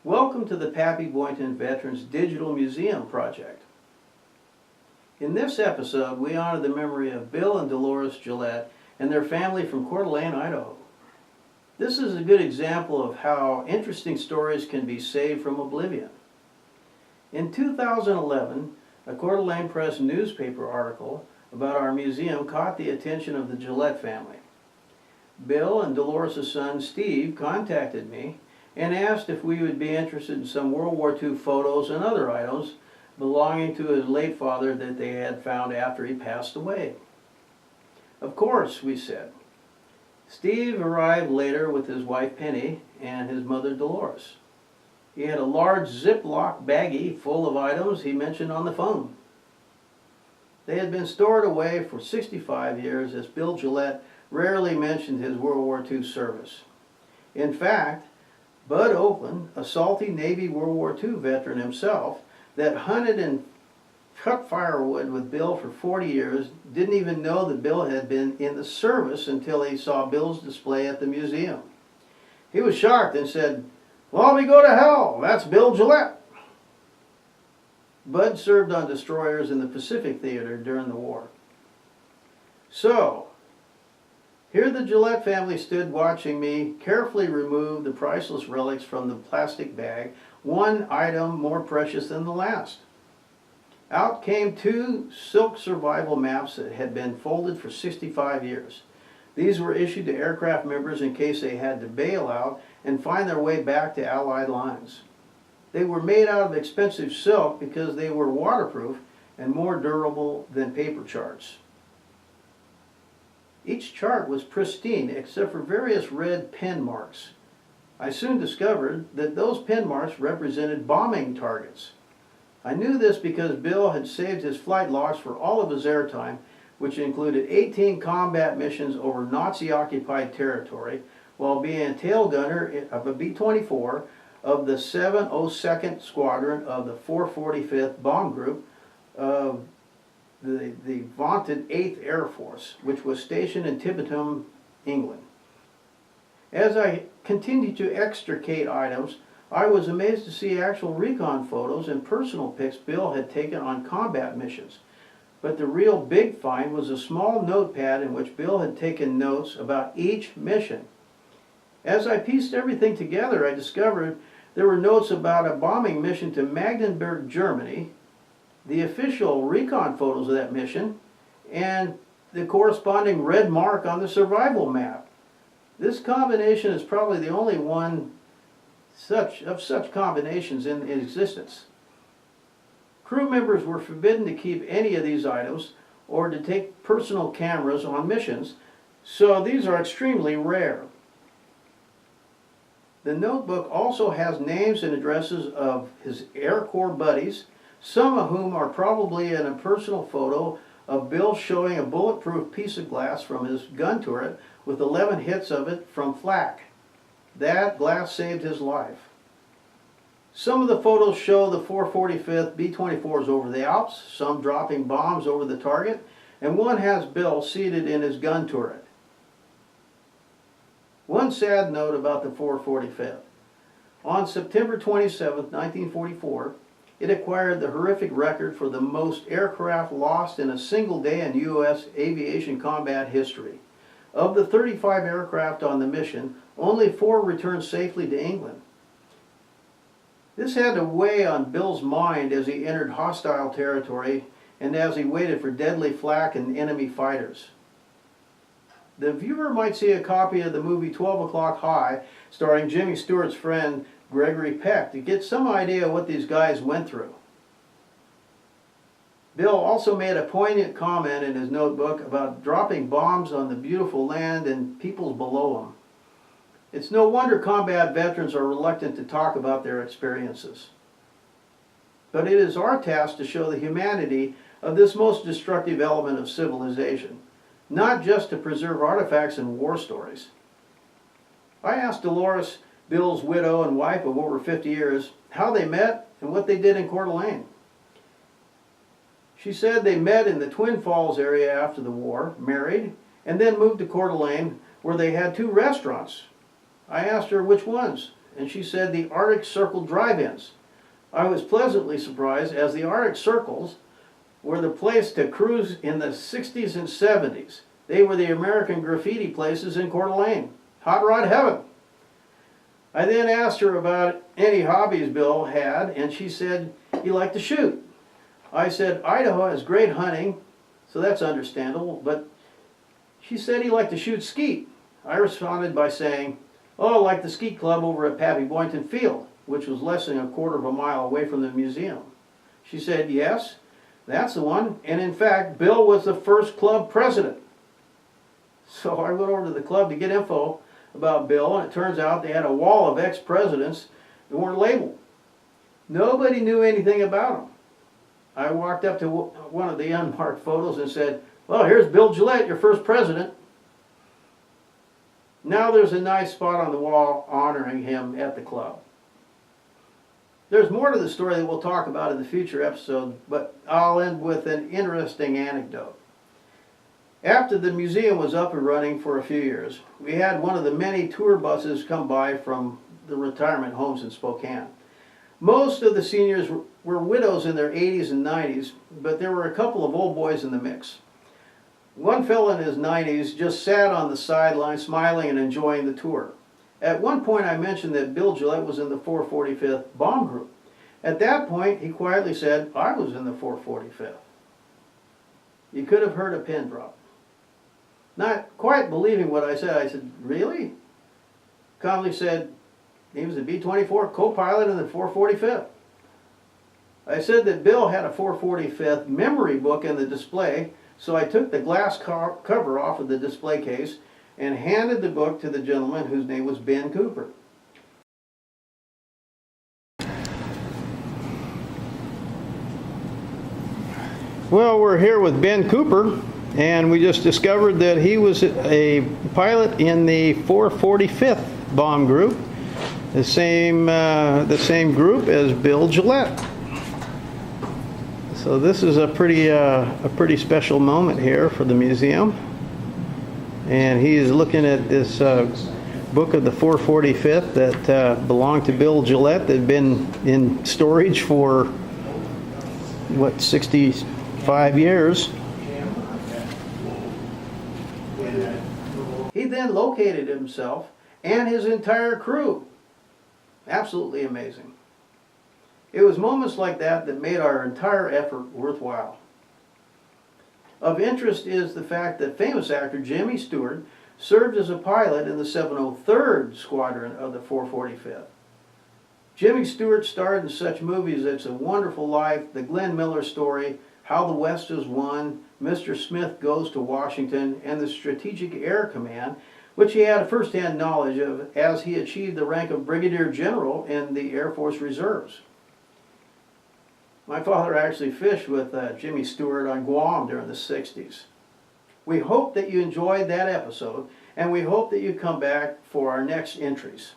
Welcome to the Pappy Boynton Veterans Digital Museum Project. In this episode, we honor the memory of Bill and Dolores Gillett and their family from Coeur d'Alene, Idaho. This is a good example of how interesting stories can be saved from oblivion. In 2011, a Coeur d'Alene Press newspaper article about our museum caught the attention of the Gillett family. Bill and Dolores' son Steve contacted me and asked if we would be interested in some World War II photos and other items belonging to his late father that they had found after he passed away. Of course, we said. Steve arrived later with his wife Penny and his mother Dolores. He had a large Ziploc baggie full of items he mentioned on the phone. They had been stored away for 65 years, as Bill Gillett rarely mentioned his World War II service. In fact, Bud Oakland, a salty Navy World War II veteran himself, that hunted and cut firewood with Bill for 40 years, didn't even know that Bill had been in the service until he saw Bill's display at the museum. He was shocked and said, "Well, we go to hell, that's Bill Gillett." Bud served on destroyers in the Pacific Theater during the war. So, here the Gillett family stood watching me carefully remove the priceless relics from the plastic bag, one item more precious than the last. Out came two silk survival maps that had been folded for 65 years. These were issued to aircraft members in case they had to bail out and find their way back to Allied lines. They were made out of expensive silk because they were waterproof and more durable than paper charts. Each chart was pristine except for various red pen marks. I soon discovered that those pen marks represented bombing targets. I knew this because Bill had saved his flight logs for all of his airtime, which included 18 combat missions over Nazi-occupied territory, while being a tail gunner of a B-24 of the 702nd Squadron of the 445th Bomb Group of the vaunted 8th Air Force, which was stationed in Tibetum, England. As I continued to extricate items, I was amazed to see actual recon photos and personal pics Bill had taken on combat missions. But the real big find was a small notepad in which Bill had taken notes about each mission. As I pieced everything together, I discovered there were notes about a bombing mission to Magdeburg, Germany, the official recon photos of that mission, and the corresponding red mark on the survival map. This combination is probably the only one of such combinations in existence. Crew members were forbidden to keep any of these items or to take personal cameras on missions, so these are extremely rare. The notebook also has names and addresses of his Air Corps buddies, some of whom are probably in a personal photo of Bill showing a bulletproof piece of glass from his gun turret with 11 hits of it from flak. That glass saved his life. Some of the photos show the 445th B-24s over the Alps, some dropping bombs over the target, and one has Bill seated in his gun turret. One sad note about the 445th. On September 27, 1944, it acquired the horrific record for the most aircraft lost in a single day in U.S. aviation combat history. Of the 35 aircraft on the mission, only 4 returned safely to England. This had to weigh on Bill's mind as he entered hostile territory and as he waited for deadly flak and enemy fighters. The viewer might see a copy of the movie 12 O'Clock High, starring Jimmy Stewart's friend Gregory Peck, to get some idea of what these guys went through. Bill also made a poignant comment in his notebook about dropping bombs on the beautiful land and peoples below them. It's no wonder combat veterans are reluctant to talk about their experiences. But it is our task to show the humanity of this most destructive element of civilization, not just to preserve artifacts and war stories. I asked Dolores, Bill's widow and wife of over 50 years, how they met and what they did in Coeur d'Alene. She said they met in the Twin Falls area after the war, married, and then moved to Coeur d'Alene, where they had 2 restaurants. I asked her which ones, and she said the Arctic Circle drive-ins. I was pleasantly surprised, as the Arctic Circles were the place to cruise in the 60s and 70s. They were the American graffiti places in Coeur d'Alene. Hot rod heaven. I then asked her about any hobbies Bill had, and she said he liked to shoot. I said Idaho has great hunting, so that's understandable, but she said he liked to shoot skeet. I responded by saying, oh, like the skeet club over at Pappy Boynton Field, which was less than a quarter of a mile away from the museum. She said, yes, that's the one, and in fact, Bill was the first club president. So I went over to the club to get info about Bill, and it turns out they had a wall of ex-presidents that weren't labeled. Nobody knew anything about him. I walked up to one of the unmarked photos and said, well, here's Bill Gillett, your first president. Now there's a nice spot on the wall honoring him at the club. There's more to the story that we'll talk about in the future episode, but I'll end with an interesting anecdote. After the museum was up and running for a few years, we had one of the many tour buses come by from the retirement homes in Spokane. Most of the seniors were widows in their 80s and 90s, but there were a couple of old boys in the mix. One fellow in his 90s just sat on the sideline smiling and enjoying the tour. At one point I mentioned that Bill Gillett was in the 445th Bomb Group. At that point he quietly said, I was in the 445th. You could have heard a pin drop. Not quite believing what I said, really? Calmly said, he was a B-24 co-pilot in the 445th. I said that Bill had a 445th memory book in the display, so I took the glass cover off of the display case and handed the book to the gentleman whose name was Ben Cooper. Well, we're here with Ben Cooper, and we just discovered that he was a pilot in the 445th Bomb Group, the same group as Bill Gillett. So this is a pretty special moment here for the museum, and he's looking at this book of the 445th that belonged to Bill Gillett, that had been in storage for what, 65 years. He then located himself and his entire crew. Absolutely amazing. It was moments like that that made our entire effort worthwhile. Of interest is the fact that famous actor Jimmy Stewart served as a pilot in the 703rd Squadron of the 445th. Jimmy Stewart starred in such movies as It's a Wonderful Life, The Glenn Miller Story, How the West Is Won, Mr. Smith Goes to Washington, and the Strategic Air Command, which he had first-hand knowledge of as he achieved the rank of Brigadier General in the Air Force Reserves. My father actually fished with Jimmy Stewart on Guam during the 60s. We hope that you enjoyed that episode, and we hope that you come back for our next entries.